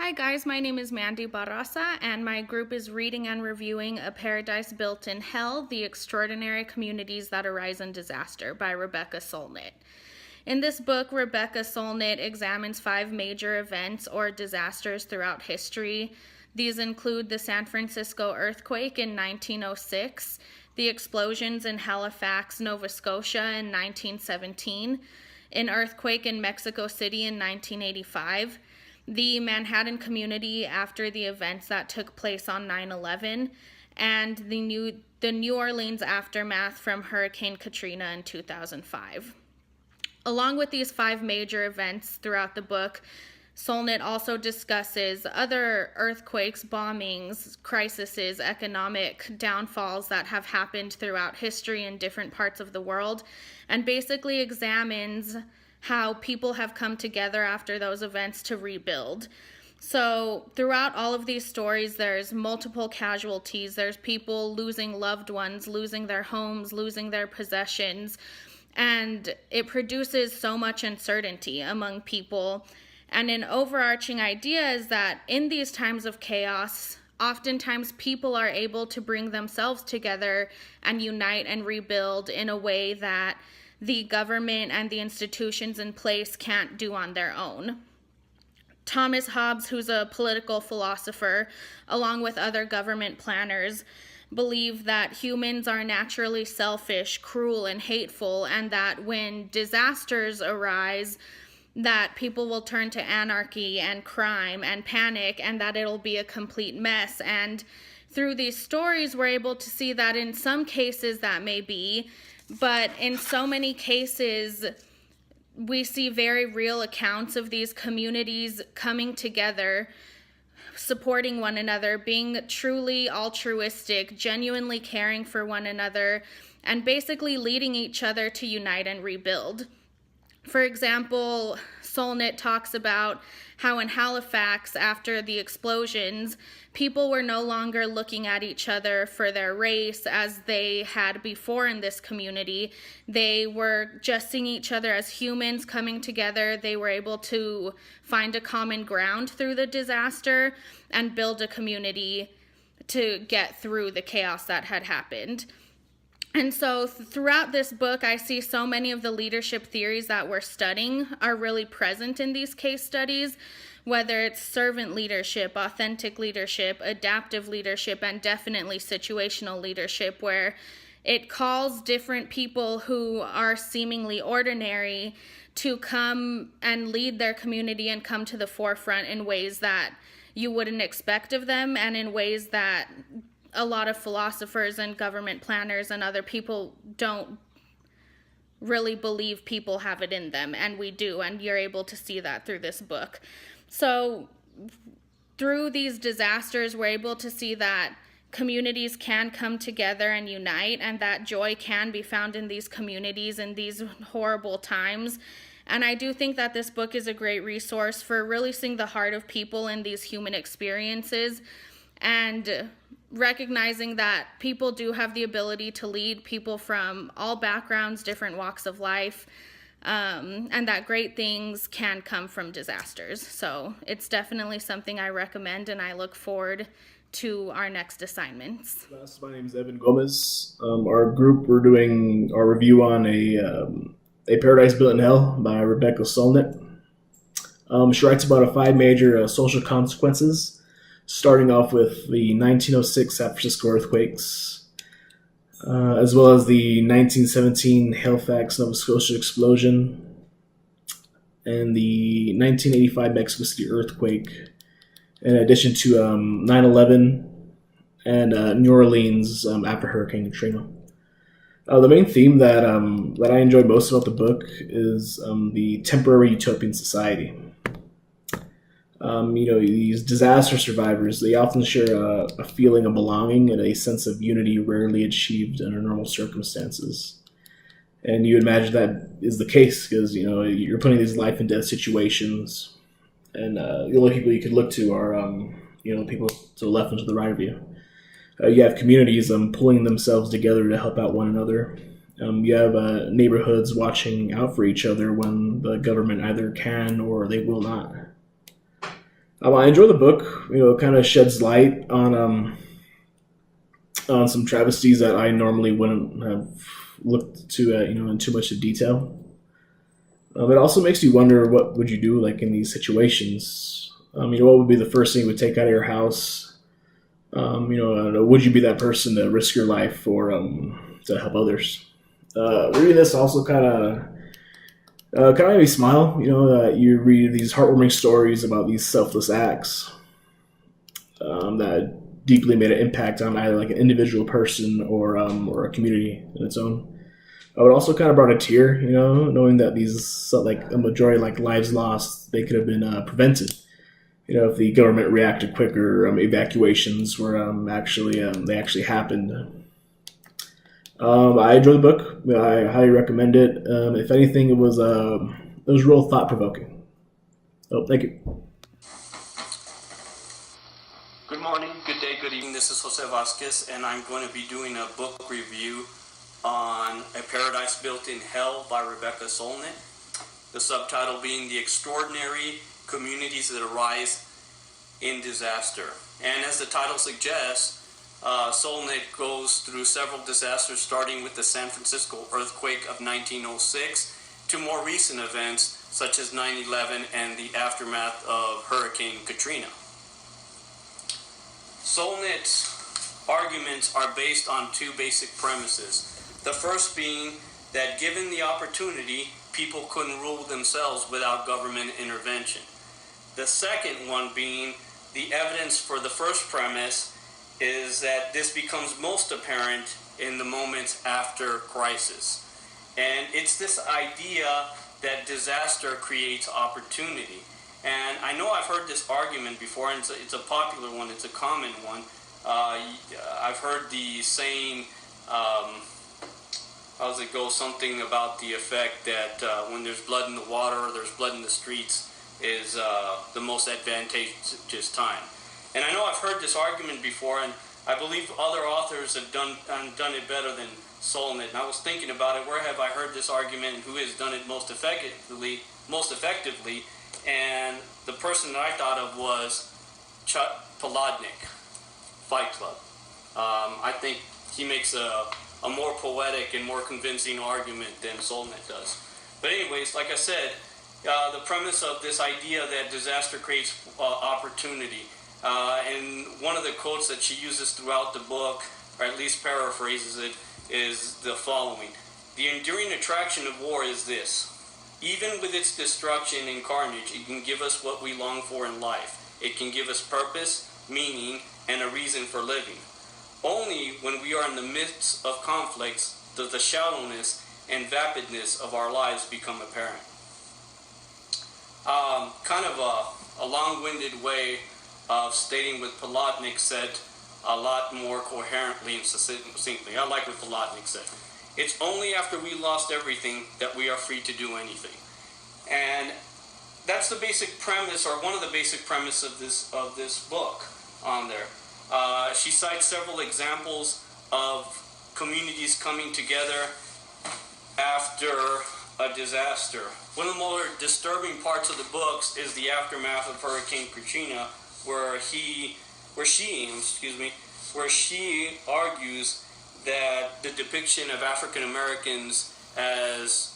Hi guys, my name is Mandy Barraza and my group is reading and reviewing A Paradise Built in Hell, The Extraordinary Communities That Arise in Disaster by Rebecca Solnit. In this book, Rebecca Solnit examines 5 major events or disasters throughout history. These include the San Francisco earthquake in 1906, the explosions in Halifax, Nova Scotia in 1917, an earthquake in Mexico City in 1985, the Manhattan community after the events that took place on 9/11, and the New Orleans aftermath from Hurricane Katrina in 2005. Along with these 5 major events throughout the book, Solnit also discusses other earthquakes, bombings, crises, economic downfalls that have happened throughout history in different parts of the world, and basically examines how people have come together after those events to rebuild. So throughout all of these stories, there's multiple casualties. There's people losing loved ones, losing their homes, losing their possessions, and it produces so much uncertainty among people. And an overarching idea is that in these times of chaos, oftentimes people are able to bring themselves together and unite and rebuild in a way that the government and the institutions in place can't do on their own. Thomas Hobbes, who's a political philosopher, along with other government planners, believe that humans are naturally selfish, cruel, and hateful, and that when disasters arise, that people will turn to anarchy and crime and panic, and that it'll be a complete mess. And through these stories, we're able to see that in some cases that may be, but in so many cases, we see very real accounts of these communities coming together, supporting one another, being truly altruistic, genuinely caring for one another, and basically leading each other to unite and rebuild. For example, Solnit talks about how in Halifax, after the explosions, people were no longer looking at each other for their race as they had before in this community. They were just seeing each other as humans coming together. They were able to find a common ground through the disaster and build a community to get through the chaos that had happened. And so throughout this book, I see so many of the leadership theories that we're studying are really present in these case studies, whether it's servant leadership, authentic leadership, adaptive leadership, and definitely situational leadership, where it calls different people who are seemingly ordinary to come and lead their community and come to the forefront in ways that you wouldn't expect of them, and in ways that a lot of philosophers and government planners and other people don't really believe people have it in them, and we do, and you're able to see that through this book. So through these disasters, we're able to see that communities can come together and unite, and that joy can be found in these communities in these horrible times. And I do think that this book is a great resource for really seeing the heart of people in these human experiences, and recognizing that people do have the ability to lead, people from all backgrounds, different walks of life, and that great things can come from disasters. So it's definitely something I recommend, and I look forward to our next assignments. My name is Evan Gomez. Our group, we're doing our review on a Paradise Built in Hell by Rebecca Solnit. She writes about 5 major social consequences, starting off with the 1906 San Francisco earthquakes, as well as the 1917 Halifax, Nova Scotia explosion, and the 1985 Mexico City earthquake, in addition to 9/11 and New Orleans after Hurricane Katrina. The main theme that I enjoy most about the book is the temporary utopian society. These disaster survivors, they often share a feeling of belonging and a sense of unity rarely achieved under normal circumstances. And you imagine that is the case because, you're putting these life and death situations, and the only people you could look to are, people to the left and to the right of you. You have communities pulling themselves together to help out one another. You have neighborhoods watching out for each other when the government either can or they will not. I enjoy the book. It kind of sheds light on some travesties that I normally wouldn't have looked to in too much detail. It also makes you wonder, what would you do like in these situations? What would be the first thing you would take out of your house? I don't know, would you be that person to risk your life for to help others? Reading this also kind of made me smile. You read these heartwarming stories about these selfless acts that deeply made an impact on either like an individual person or a community in its own. It also kind of brought a tear, knowing that these like a majority like lives lost, they could have been prevented. If the government reacted quicker, evacuations were they actually happened. I enjoyed the book. I highly recommend it. If anything, it was real thought provoking. Oh, thank you. Good morning, good day, good evening. This is Jose Vasquez, and I'm going to be doing a book review on A Paradise Built in Hell by Rebecca Solnit. The subtitle being The Extraordinary Communities That Arise in Disaster. And as the title suggests, Solnit goes through several disasters, starting with the San Francisco earthquake of 1906 to more recent events such as 9/11 and the aftermath of Hurricane Katrina. Solnit's arguments are based on two basic premises. The first being that given the opportunity, people couldn't rule themselves without government intervention. The second one being the evidence for the first premise is that this becomes most apparent in the moments after crisis. And it's this idea that disaster creates opportunity. And I know I've heard this argument before, and it's a popular one, it's a common one. I've heard the saying, how does it go, something about the effect that when there's blood in the water or there's blood in the streets is the most advantageous time. And I know I've heard this argument before, and I believe other authors have done it better than Solnit. And I was thinking about it, where have I heard this argument and who has done it most effectively? And the person that I thought of was Chuck Palahniuk, Fight Club. I think he makes a more poetic and more convincing argument than Solnit does. But anyways, like I said, the premise of this idea that disaster creates opportunity. And one of the quotes that she uses throughout the book, or at least paraphrases it, is the following. The enduring attraction of war is this. Even with its destruction and carnage, it can give us what we long for in life. It can give us purpose, meaning, and a reason for living. Only when we are in the midst of conflicts does the shallowness and vapidness of our lives become apparent. Kind of a long-winded way of stating what Palahniuk said a lot more coherently and succinctly. I like what Palahniuk said. It's only after we lost everything that we are free to do anything. And that's the basic premise, or one of the basic premises of this book on there. She cites several examples of communities coming together after a disaster. One of the more disturbing parts of the books is the aftermath of Hurricane Katrina, where she argues that the depiction of African Americans as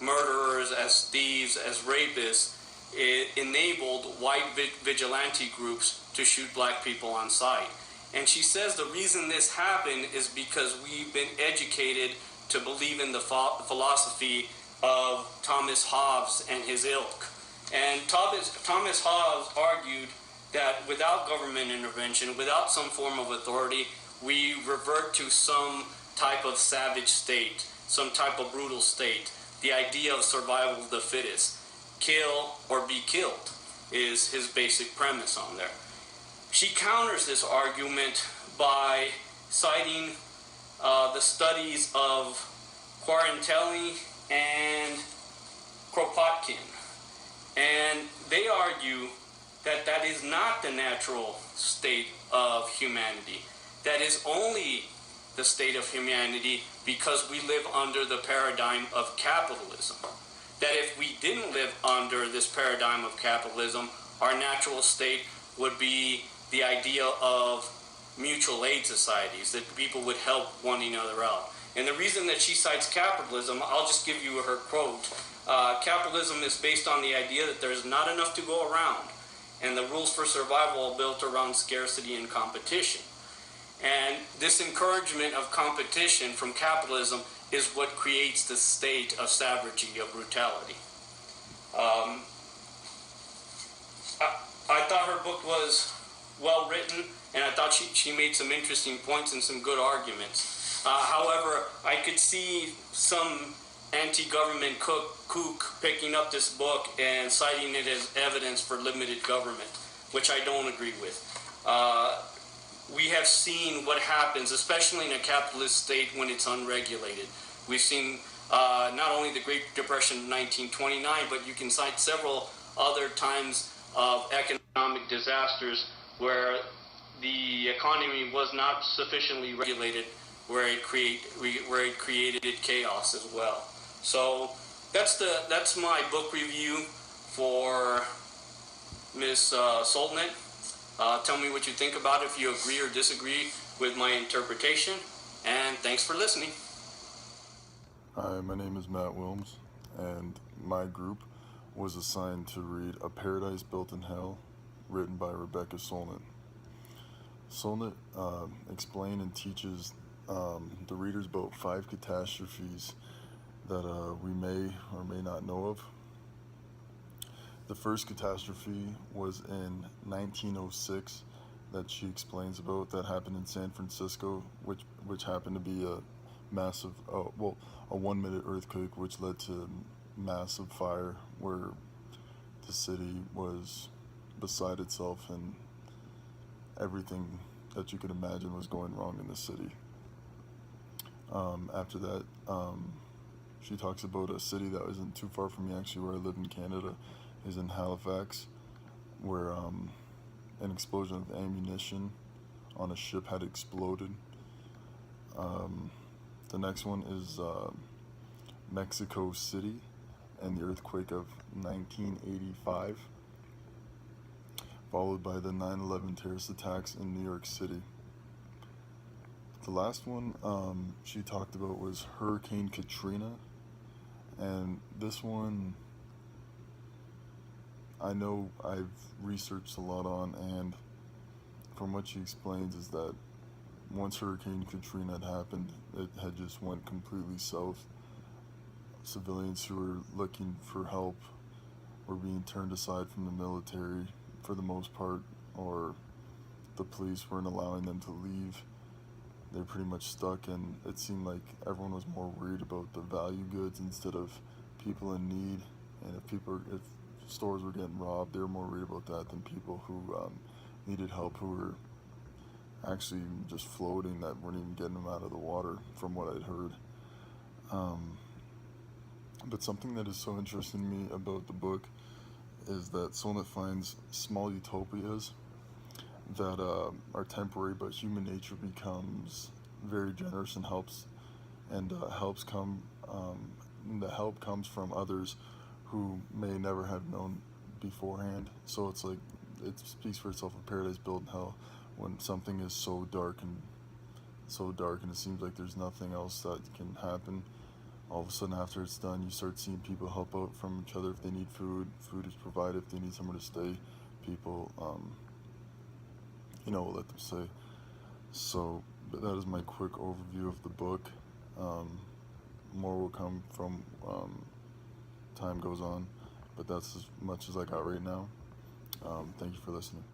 murderers, as thieves, as rapists, it enabled white vigilante groups to shoot black people on sight. And she says the reason this happened is because we've been educated to believe in the philosophy of Thomas Hobbes and his ilk. And Thomas Hobbes argued that without government intervention, without some form of authority, we revert to some type of savage state, some type of brutal state. The idea of survival of the fittest, kill or be killed, is his basic premise on there. She counters this argument by citing the studies of Quarantelli and Kropotkin. And they argue that that is not the natural state of humanity. That is only the state of humanity because we live under the paradigm of capitalism. That if we didn't live under this paradigm of capitalism, our natural state would be the idea of mutual aid societies, that people would help one another out. And the reason that she cites capitalism, I'll just give you her quote. Capitalism is based on the idea that there's not enough to go around, and the rules for survival are built around scarcity and competition. And this encouragement of competition from capitalism is what creates the state of savagery, of brutality. I thought her book was well written, and I thought she made some interesting points and some good arguments. However, I could see some anti-government kook picking up this book and citing it as evidence for limited government, which I don't agree with. We have seen what happens, especially in a capitalist state when it's unregulated. We've seen not only the Great Depression of 1929, but you can cite several other times of economic disasters where the economy was not sufficiently regulated, where it created chaos as well. So that's my book review for Ms. Solnit. Tell me what you think about it, if you agree or disagree with my interpretation, and thanks for listening. Hi, my name is Matt Wilms, and my group was assigned to read A Paradise Built in Hell, written by Rebecca Solnit. Solnit explains and teaches the readers about 5 catastrophes that we may or may not know of. The first catastrophe was in 1906 that she explains about, that happened in San Francisco, which happened to be a massive, a 1-minute earthquake, which led to massive fire where the city was beside itself and everything that you could imagine was going wrong in the city. After that, she talks about a city that isn't too far from me, actually, where I live in Canada, is in Halifax, where an explosion of ammunition on a ship had exploded. The next one is Mexico City and the earthquake of 1985, followed by the 9/11 terrorist attacks in New York City. The last one she talked about was Hurricane Katrina, and this one I know I've researched a lot on, and from what she explains is that once Hurricane Katrina had happened, it had just went completely south. Civilians who were looking for help were being turned aside from the military for the most part, or the police weren't allowing them to leave. They're pretty much stuck, and it seemed like everyone was more worried about the value goods instead of people in need. And if stores were getting robbed, they were more worried about that than people who needed help, who were actually just floating, that weren't even getting them out of the water, from what I'd heard. But something that is so interesting to me about the book is that Solnit finds small utopias that are temporary, but human nature becomes very generous and helps, and the help comes from others who may never have known beforehand. So it's like, it speaks for itself, a paradise built in hell, when something is so dark and it seems like there's nothing else that can happen. All of a sudden, after it's done, you start seeing people help out from each other. If they need food is provided. If they need somewhere to stay, people will let them stay. So that is my quick overview of the book. More will come from time goes on, but that's as much as I got right now. Thank you for listening.